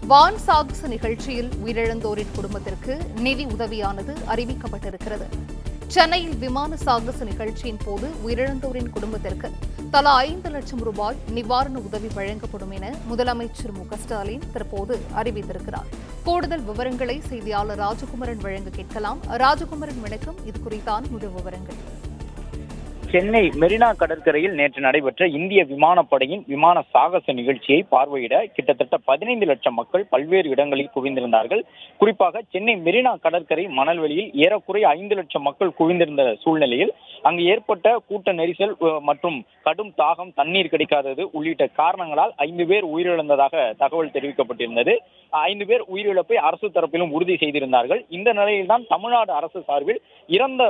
வான் சாகச நிகழ்ச்சியில் உயிரிழந்தோரின் குடும்பத்திற்கு நிதி உதவியானது அறிவிக்கப்பட்டிருக்கிறது. சென்னையில் விமான சாகச நிகழ்ச்சியின் போது உயிரிழந்தோரின் குடும்பத்திற்கு தலா 5 லட்சம் ரூபாய் நிவாரண உதவி வழங்கப்படும் என முதலமைச்சர் மு.க.ஸ்டாலின் தற்போது அறிவித்திருக்கிறார். கூடுதல் விவரங்களை செய்தியாளர் ராஜகுமரன் வழங்க கேட்கலாம். ராஜகுமரன், வணக்கம். இது குறித்தான முழு விவரங்கள். சென்னை மெரினா கடற்கரையில் நேற்று நடைபெற்ற இந்திய விமானப்படையின் விமான சாகச நிகழ்ச்சியை பார்வையிட கிட்டத்தட்ட 15 லட்சம் மக்கள் பல்வேறு இடங்களில் குவிந்திருந்தார்கள். குறிப்பாக சென்னை மெரினா கடற்கரை மணல்வெளியில் ஏறக்குறைய 5 லட்சம் மக்கள் குவிந்திருந்த சூழ்நிலையில் அங்கு ஏற்பட்ட கூட்ட நெரிசல் மற்றும் கடும் தாகம், தண்ணீர் கிடைக்காதது உள்ளிட்ட காரணங்களால் 5 பேர் உயிரிழந்ததாக தகவல் தெரிவிக்கப்பட்டிருந்தது. 5 பேர் உயிரிழப்பை அரசு தரப்பிலும் உறுதி செய்திருந்தார்கள். இந்த நிலையில்தான் தமிழ்நாடு அரசு சார்பில் இறந்த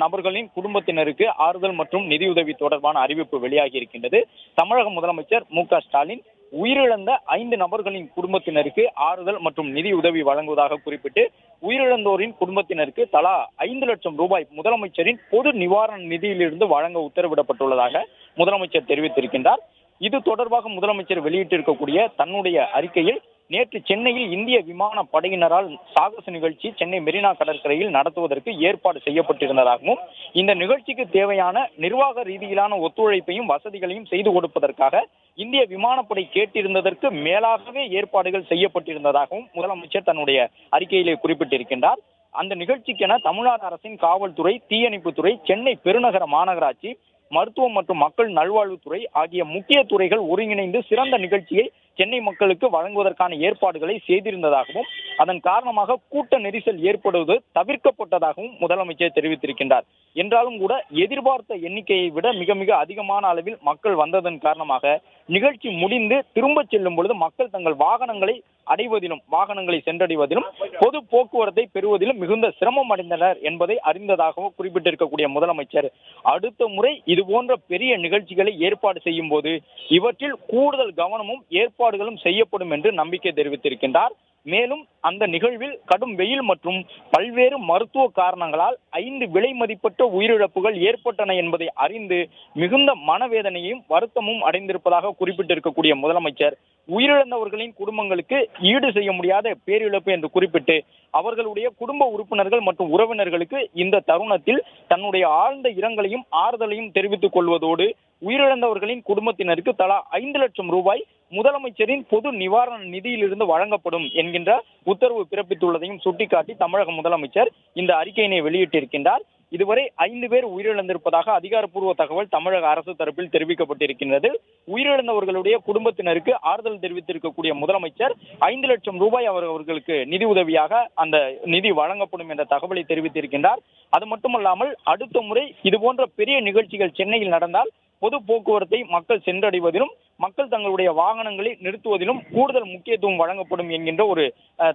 நபர்களின் குடும்பத்தினருக்கு ஆறுதல் மற்றும் நிதியுதவி தொடர்பான அறிவிப்பு வெளியாகி இருக்கின்றது. தமிழக முதலமைச்சர் மு.க.ஸ்டாலின் உயிரிழந்த 5 நபர்களின் குடும்பத்தினருக்கு ஆறுதல் மற்றும் நிதி உதவி வழங்குவதாக குறிப்பிட்டு உயிரிழந்தோரின் குடும்பத்தினருக்கு தலா 5 லட்சம் ரூபாய் முதலமைச்சரின் பொது நிவாரண நிதியிலிருந்து வழங்க உத்தரவிடப்பட்டுள்ளதாக முதலமைச்சர் தெரிவித்திருக்கின்றார். இது தொடர்பாக முதலமைச்சர் வெளியிட்டிருக்கக்கூடிய தன்னுடைய அறிக்கையில், நேற்று சென்னையில் இந்திய விமான படையினரால் சாகச நிகழ்ச்சி சென்னை மெரினா கடற்கரையில் நடத்துவதற்கு ஏற்பாடு செய்யப்பட்டிருந்ததாகவும், இந்த நிகழ்ச்சிக்கு தேவையான நிர்வாக ரீதியிலான ஒத்துழைப்பையும் வசதிகளையும் செய்து கொடுப்பதற்காக இந்திய விமானப்படை கேட்டிருந்ததற்கு மேலாகவே ஏற்பாடுகள் செய்யப்பட்டிருந்ததாகவும் முதலமைச்சர் தன்னுடைய அறிக்கையிலே குறிப்பிட்டிருக்கின்றார். அந்த நிகழ்ச்சிக்கென தமிழ்நாடு அரசின் காவல்துறை, தீயணைப்புத்துறை, சென்னை பெருநகர மாநகராட்சி, மருத்துவம் மற்றும் மக்கள் நல்வாழ்வுத்துறை ஆகிய முக்கிய துறைகள் ஒருங்கிணைந்து சிறந்த நிகழ்ச்சியை சென்னை மக்களுக்கு வழங்குவதற்கான ஏற்பாடுகளை செய்திருந்ததாகவும், அதன் காரணமாக கூட்ட நெரிசல் ஏற்படுவது தவிர்க்கப்பட்டதாகவும் முதலமைச்சர் தெரிவித்திருக்கின்றார். என்றாலும் கூட எதிர்பார்த்த எண்ணிக்கையை விட மிக மிக அதிகமான அளவில் மக்கள் வந்ததன் காரணமாக நிகழ்ச்சி முடிந்து திரும்ப செல்லும் பொழுது மக்கள் தங்கள் வாகனங்களை சென்றடைவதிலும் பொது போக்குவரத்தை பெறுவதிலும் மிகுந்த சிரமம் அடைந்தனர் என்பதை அறிந்ததாகவும் குறிப்பிட்டிருக்கக்கூடிய முதலமைச்சர், அடுத்த முறை இதுபோன்ற பெரிய நிகழ்ச்சிகளை ஏற்பாடு செய்யும் போது இவற்றில் கூடுதல் கவனமும் ஏற்பாடுகளும் செய்யப்படும் என்று நம்பிக்கை தெரிவித்திருக்கின்றார். மேலும் அந்த நிகழ்வில் கடும் வெயில் மற்றும் பல்வேறு மருத்துவ காரணங்களால் 5 விலை மதிப்பற்ற உயிரிழப்புகள் ஏற்பட்டன என்பதை அறிந்து மிகுந்த மனவேதனையும் வருத்தமும் அடைந்திருப்பதாக குறிப்பிட்டிருக்கக்கூடிய முதலமைச்சர், உயிரிழந்தவர்களின் குடும்பங்களுக்கு ஈடு செய்ய முடியாத பேரிழப்பு என்று குறிப்பிட்டு அவர்களுடைய குடும்ப உறுப்பினர்கள் மற்றும் உறவினர்களுக்கு இந்த தருணத்தில் தன்னுடைய ஆழ்ந்த இரங்கலையும் ஆறுதலையும் தெரிவித்துக் கொள்வதோடு உயிரிழந்தவர்களின் குடும்பத்தினருக்கு தலா 5 லட்சம் ரூபாய் முதலமைச்சரின் பொது நிவாரண நிதியிலிருந்து வழங்கப்படும் என்கின்ற உத்தரவு பிறப்பித்துள்ளதையும் சுட்டிக்காட்டி தமிழக முதலமைச்சர் இந்த அறிக்கையினை வெளியிட்டிருக்கின்றார். இதுவரை 5 பேர் உயிரிழந்திருப்பதாக அதிகாரப்பூர்வ தகவல் தமிழக அரசு தரப்பில் தெரிவிக்கப்பட்டிருக்கின்றது. உயிரிழந்தவர்களுடைய குடும்பத்தினருக்கு ஆறுதல் தெரிவித்திருக்கக்கூடிய முதலமைச்சர் 5 லட்சம் ரூபாய் அவர்களுக்கு நிதி உதவியாக அந்த நிதி வழங்கப்படும் என்ற தகவலை தெரிவித்திருக்கின்றார். அது மட்டுமல்லாமல் அடுத்த முறை இதுபோன்ற பெரிய நிகழ்ச்சிகள் சென்னையில் நடந்தால் பொது போக்குவரத்தை மக்கள் சென்றடைவதிலும் மக்கள் தங்களுடைய வாகனங்களை நிறுத்துவதிலும் கூடுதல் முக்கியத்துவம் வழங்கப்படும் என்கின்ற ஒரு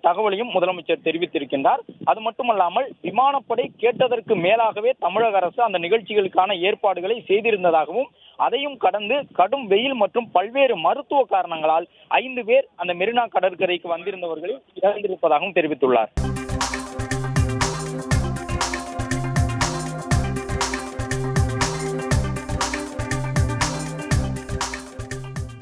தகவலையும் முதலமைச்சர் தெரிவித்திருக்கின்றார். அது மட்டுமல்லாமல் விமானப்படை கேட்டதற்கு மேலாகவே தமிழக அரசு அந்த நிகழ்ச்சிகளுக்கான ஏற்பாடுகளை செய்திருந்ததாகவும், அதையும் கடந்து கடும் வெயில் மற்றும் பல்வேறு மருத்துவ காரணங்களால் 5 பேர் அந்த மெரினா கடற்கரைக்கு வந்திருந்தவர்களில் இறந்திருப்பதாகவும் தெரிவித்துள்ளார்.